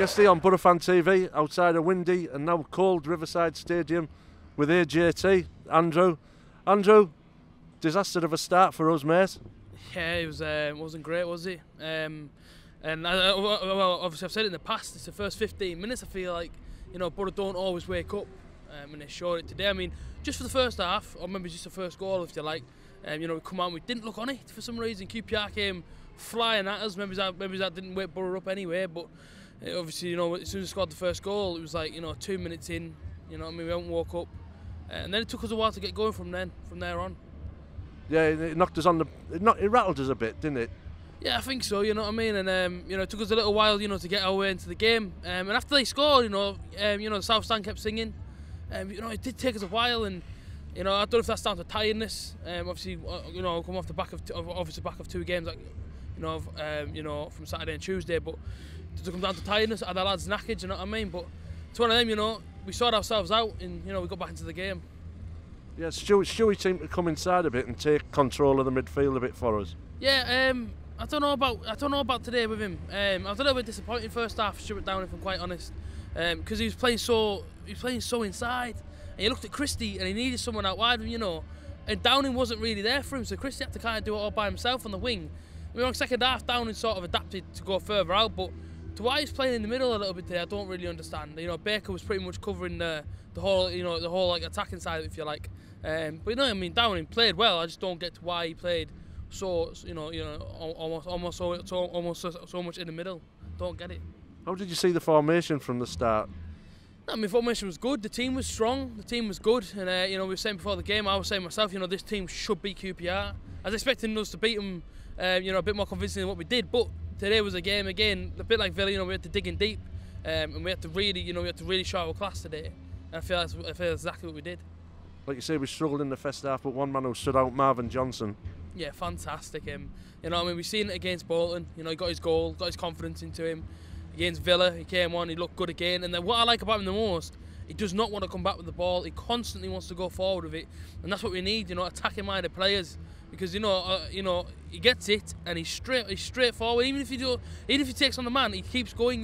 Guesty on BoroFanTV outside a windy and now cold Riverside Stadium with AJT. Andrew, disaster of a start for us, mate. Yeah, it wasn't great, was it? Well, obviously I've said it in the past, it's the first 15 minutes I feel like, Boro don't always wake up, and they showed it today. I mean, just for the first half, or maybe just the first goal if you like, we come out and we didn't look on it for some reason. QPR came flying at us, maybe that didn't wake Boro up anyway, but obviously, as soon as we scored the first goal, it was like, 2 minutes in, we haven't woke up, and then it took us a while to get going from there on. Yeah, it knocked us on it rattled us a bit, didn't it? Yeah, I think so, you know what I mean, and it took us a little while, to get our way into the game, and after they scored, the South Stand kept singing, it did take us a while, and I don't know if that's down to tiredness, obviously, come off the back of 2 games, like, from Saturday and Tuesday, but does it come down to tiredness? Are the lads knackered, you know what I mean? But it's one of them, we sorted ourselves out, and we got back into the game. Yeah, Stewie seemed to come inside a bit and take control of the midfield a bit for us. Yeah, I don't know about today with him. I was a little bit disappointed first half, Stuart Downing, if I'm quite honest, because he was playing so inside. And you looked at Christie, and he needed someone out wide, and Downing wasn't really there for him, so Christie had to kind of do it all by himself on the wing. I mean, on second half, Downing sort of adapted to go further out, but to why he's playing in the middle a little bit today, I don't really understand. Baker was pretty much covering the whole, the whole like attacking side, if you like. But Downing played well. I just don't get to why he played so almost so much in the middle. Don't get it. How did you see the formation from the start? I mean, formation was good. The team was strong. The team was good, and we were saying before the game, I was saying myself, this team should beat QPR. I was expecting us to beat them, a bit more convincing than what we did. But today was a game again, a bit like Villa. We had to dig in deep, and we had to really show our class today. And I feel that's exactly what we did. Like you say, we struggled in the first half, but one man who stood out, Marvin Johnson. Yeah, fantastic. We've seen it against Bolton. He got his goal, got his confidence into him. Against Villa, he came on, he looked good again. And then what I like about him the most, he does not want to come back with the ball. He constantly wants to go forward with it, and that's what we need. Attacking-minded players, because he gets it and he's straight forward. Even if he takes on the man, he keeps going.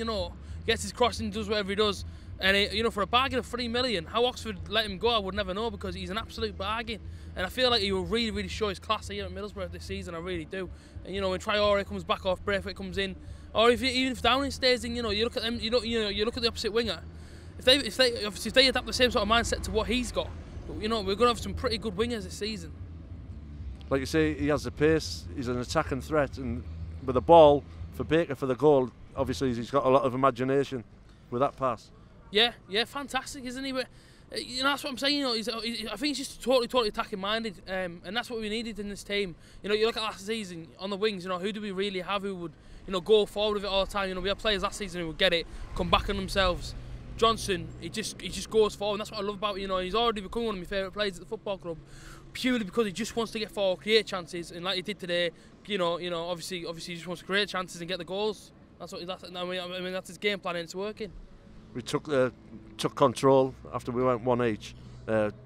Gets his crossing, does whatever he does. And for a bargain of $3 million, how Oxford let him go, I would never know, because he's an absolute bargain. And I feel like he will really, really show his class here at Middlesbrough this season. I really do. And when Traore comes back off, Braithwaite comes in, or even if Downing stays in, you look at them. You look at the opposite winger. If they adapt the same sort of mindset to what he's got, we're going to have some pretty good wingers this season. Like you say, he has the pace. He's an attacking threat, and with the ball for Baker for the goal, obviously he's got a lot of imagination with that pass. Yeah, fantastic, isn't he? But that's what I'm saying. I think he's just totally attacking minded, and that's what we needed in this team. You look at last season on the wings. Who do we really have who would go forward with it all the time? We had players last season who would get it, come back on themselves. Johnson, he just goes forward, and that's what I love about he's already become one of my favourite players at the football club, purely because he just wants to get forward, create chances, and like he did today, obviously he just wants to create chances and get the goals. That's his game plan, and it's working. We took control after we went 1 each.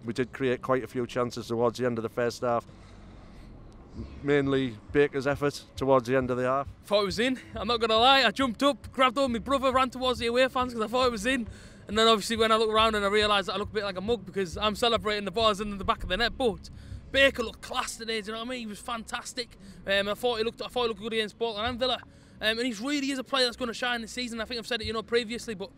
We did create quite a few chances towards the end of the first half. Mainly Baker's effort towards the end of the half. Thought it was in. I'm not going to lie. I jumped up, grabbed hold of my brother, ran towards the away fans because I thought it was in. And then obviously when I look around and I realised that I look a bit like a mug because I'm celebrating the balls in the back of the net. But Baker looked class today. Do you know what I mean? He was fantastic. I thought he looked good against Bolton and Villa. And he really is a player that's going to shine this season. I think I've said it, previously, but.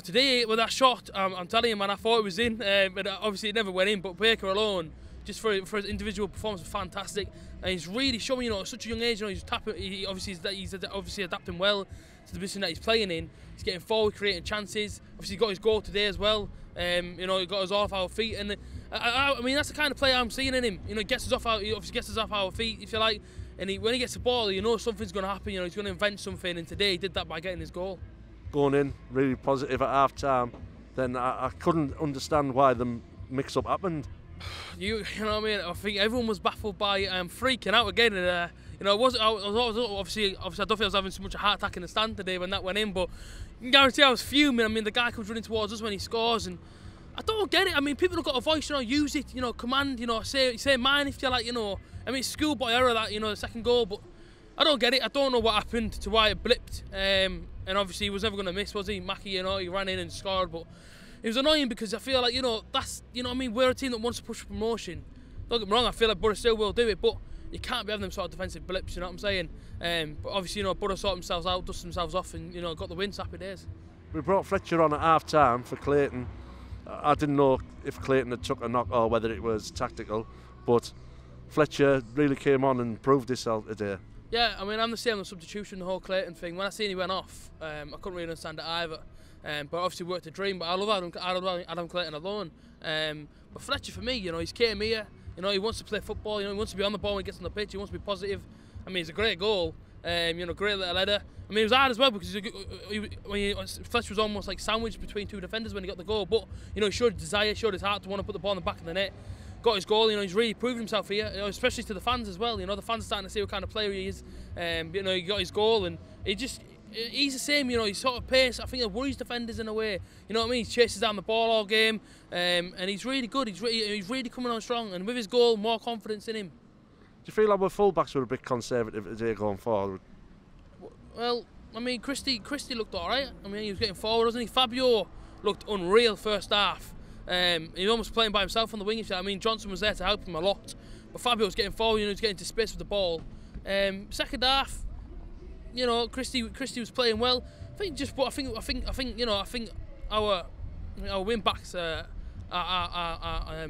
Today with that shot, I'm telling you, man, I thought it was in, but obviously it never went in. But Baker alone, just for his individual performance, was fantastic, and he's really showing, at such a young age, he's tapping. He's obviously adapting well to the position that he's playing in. He's getting forward, creating chances. Obviously, he got his goal today as well. He got us off our feet, and I mean that's the kind of player I'm seeing in him. He gets us off our feet, if you like, and when he gets the ball, something's going to happen. He's going to invent something, and today he did that by getting his goal. Going in really positive at half time, then I couldn't understand why the mix up happened. You know what I mean? I think everyone was baffled by freaking out again, and I was obviously I don't think I was having so much a heart attack in the stand today when that went in, but you can guarantee I was fuming. I mean, the guy comes running towards us when he scores, and I don't get it. I mean, people have got a voice, use it, command, say mine if you like, I mean, it's schoolboy error that, the second goal, but I don't get it. I don't know what happened to why it blipped. and obviously he was never going to miss, was he? Mackie, you know, he ran in and scored, but it was annoying because I feel like, you know, that's, you know what I mean, we're a team that wants to push for promotion. Don't get me wrong, I feel like Boro still will do it, but you can't be having them sort of defensive blips, you know what I'm saying? But obviously, you know, Boro sorted themselves out, dusted themselves off, and, you know, got the win, so happy days. We brought Fletcher on at half-time for Clayton. I didn't know if Clayton had took a knock or whether it was tactical, but Fletcher really came on and proved himself today. Yeah, I mean, I'm the same on the substitution, the whole Clayton thing. When I seen he went off, I couldn't really understand it either. But obviously worked a dream, but I love Adam Clayton alone. But Fletcher, for me, you know, he's came here, you know, he wants to play football, you know, he wants to be on the ball when he gets on the pitch, he wants to be positive. I mean, it's a great goal, you know, great little header. I mean, it was hard as well because Fletcher was almost like sandwiched between two defenders when he got the goal, but, you know, he showed his desire, showed his heart to want to put the ball in the back of the net. Got his goal, you know, he's really proved himself here, you know, especially to the fans as well. You know, the fans are starting to see what kind of player he is. You know, he got his goal, and he's the same, you know, he's sort of pace. I think it worries defenders in a way. You know what I mean? He chases down the ball all game, and he's really good. He's really coming on strong, and with his goal, more confidence in him. Do you feel like our fullbacks were a bit conservative today going forward? Well, I mean, Christie looked all right. I mean, he was getting forward, wasn't he? Fabio looked unreal first half. He was almost playing by himself on the wing. I mean, Johnson was there to help him a lot, but Fabio was getting forward. You know, he was getting into space with the ball. Second half, you know, Christie was playing well. I think you know, I think our wing backs are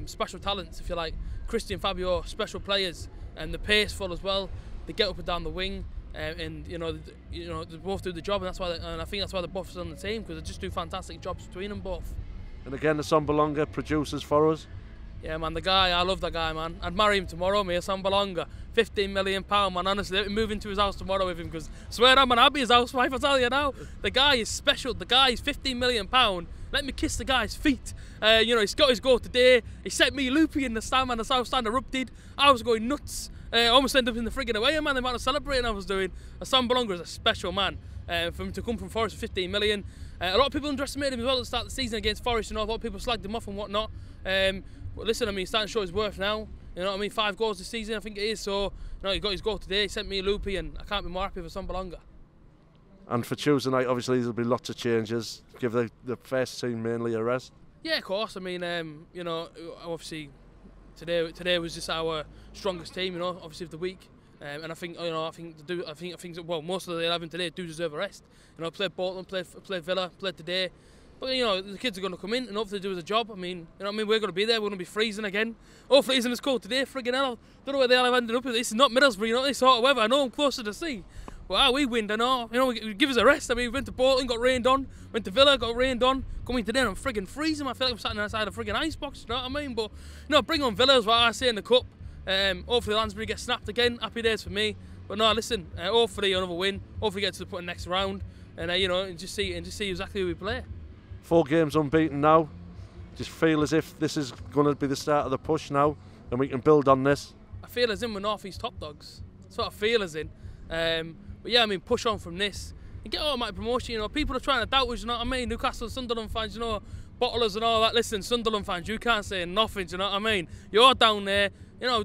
special talents, if you like. Christie and Fabio are special players, and they're paceful as well. They get up and down the wing, and you know, they both do the job, and that's why. And I think that's why they're both on the team, because they just do fantastic jobs between them both. And again, the Sambalonga producers for us. Yeah, man, the guy, I love that guy, man. I'd marry him tomorrow, me, Sambalonga. £15 million, man, honestly. I'd move into his house tomorrow with him, because I swear I'm an Abbey, his housewife, I tell you now. The guy is special. The guy is £15 million. Let me kiss the guy's feet. You know, he's got his goal today. He set me loopy in the stand, man. The South Stand erupted. I was going nuts. I almost ended up in the frigging away, man, the amount of celebrating I was doing. Sambalonga is a special man. For him to come from Forest for 15 million. A lot of people underestimated him as well at the start of the season against Forest. You know, a lot of people slagged him off and whatnot. But listen, I mean, he's starting to show his worth now. You know what I mean? 5 goals this season, I think it is. So, you know, he got his goal today. He sent me a loopy, and I can't be more happy for Sambalonga. And for Tuesday night, obviously, there'll be lots of changes. Give the first team mainly a rest. Yeah, of course. I mean, you know, obviously, today was just our strongest team. You know, obviously of the week. And I think, you know, I think well, most of the 11 today do deserve a rest. You know, played Bolton, played Villa, played today. But you know, the kids are going to come in and hopefully do a job. I mean, you know what I mean? We're going to be there. We're going to be freezing again. Hopefully, it's in this cold today. Friggin' hell, I don't know where the hell I've ended up with. This is not Middlesbrough, you know, this sort of weather. I know I'm closer to the sea. Well, we win, I know. You know, give us a rest. I mean, we went to Bolton, got rained on. Went to Villa, got rained on. Coming today, and I'm friggin' freezing. I feel like I'm sat inside a friggin' icebox. You know what I mean? But you know, bring on Villa is what I say in the cup. Hopefully, Lansbury gets snapped again. Happy days for me. But no, listen. Hopefully, another win. Hopefully, get to the next round, and you know, and just see exactly who we play. 4 games unbeaten now. Just feel as if this is going to be the start of the push now, and we can build on this. I feel as in we're North East top dogs. That's what I feel as in. But yeah, I mean, push on from this and get automatic promotion. You know, people are trying to doubt us. You know what I mean? Newcastle, Sunderland fans, you know, bottlers and all that. Listen, Sunderland fans, you can't say nothing. You know what I mean? You're down there. You know,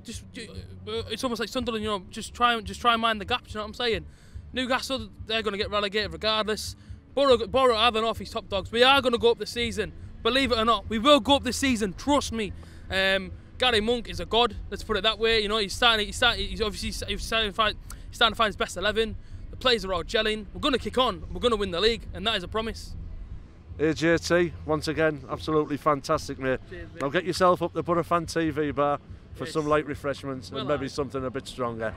it's almost like Sunderland. You know, just try and mind the gaps. You know what I'm saying? Newcastle, they're going to get relegated regardless. Boro are the North East top dogs. We are going to go up this season. Believe it or not, we will go up this season. Trust me. Gary Monk is a god. Let's put it that way. You know, he's starting to find his best 11. The players are all gelling. We're going to kick on. We're going to win the league, and that is a promise. AJT, once again, absolutely fantastic, mate. Cheers, mate. Now get yourself up the BoroFanTV bar for some light refreshments and maybe aye. something a bit stronger.